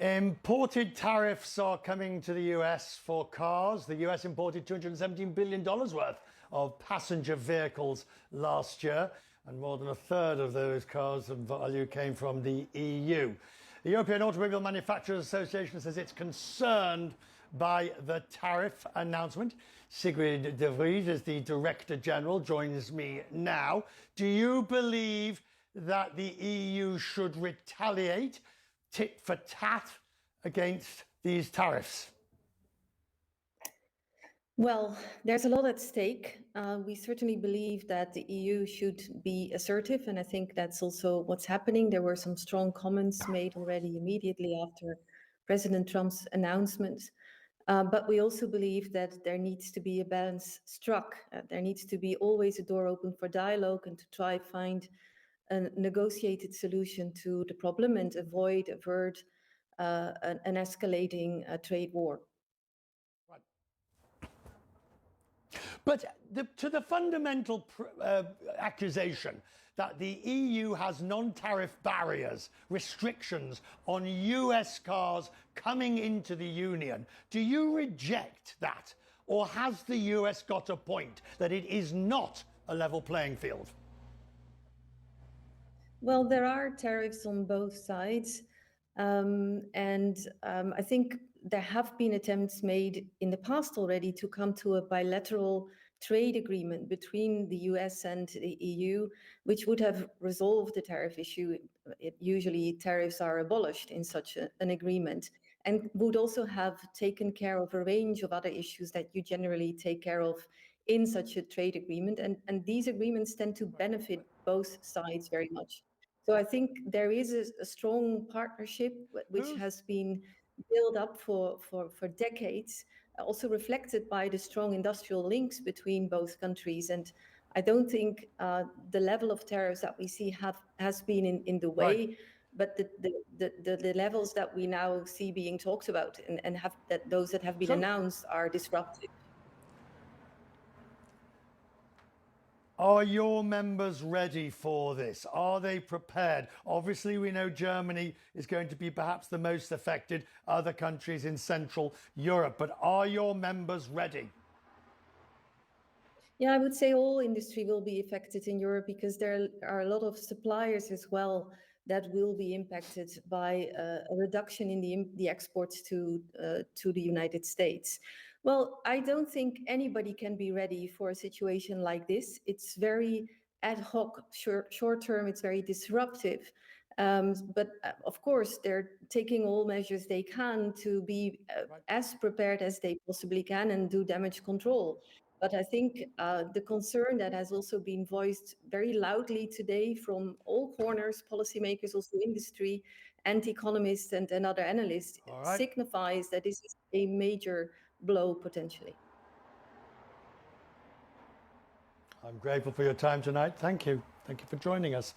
Imported tariffs are coming to the US for cars. The US imported $217 billion worth of passenger vehicles last year, and more than a third of those cars and value came from the EU. The European Automobile Manufacturers Association says it's concerned by the tariff announcement. Sigrid de Vries is the Director General, joins me now. Do you believe that the EU should retaliate tit for tat against these tariffs? Well, there's a lot at stake. We certainly believe that the EU should be assertive, and I think that's also what's happening. There were some strong comments made already immediately after President Trump's announcement. But we also believe that there needs to be a balance struck. There needs to be always a door open for dialogue and to try find a negotiated solution to the problem and avert an escalating trade war. But to the fundamental accusation that the EU has non-tariff barriers, restrictions on US cars coming into the Union, do you reject that? Or has the US got a point that it is not a level playing field? Well, there are tariffs on both sides. I think there have been attempts made in the past already to come to a bilateral trade agreement between the US and the EU, which would have resolved the tariff issue. Usually tariffs are abolished in such an agreement, and would also have taken care of a range of other issues that you generally take care of in such a trade agreement. And these agreements tend to benefit both sides very much. So I think there is a strong partnership which has been built up for decades, also reflected by the strong industrial links between both countries. And I don't think the level of tariffs that we see has been in the way, right, but the levels that we now see being talked about and those that have been announced are disruptive. Are your members ready for this? Are they prepared? Obviously, we know Germany is going to be perhaps the most affected, other countries in Central Europe, but are your members ready? Yeah, I would say all industry will be affected in Europe because there are a lot of suppliers as well that will be impacted by a reduction in the exports to the United States. Well, I don't think anybody can be ready for a situation like this. It's very ad hoc, short term, it's very disruptive. But of course, they're taking all measures they can to be as prepared as they possibly can and do damage control. But I think the concern that has also been voiced very loudly today from all corners, policymakers, also industry, and economists and other analysts, signifies that this is a major blow potentially. I'm grateful for your time tonight. Thank you. Thank you for joining us.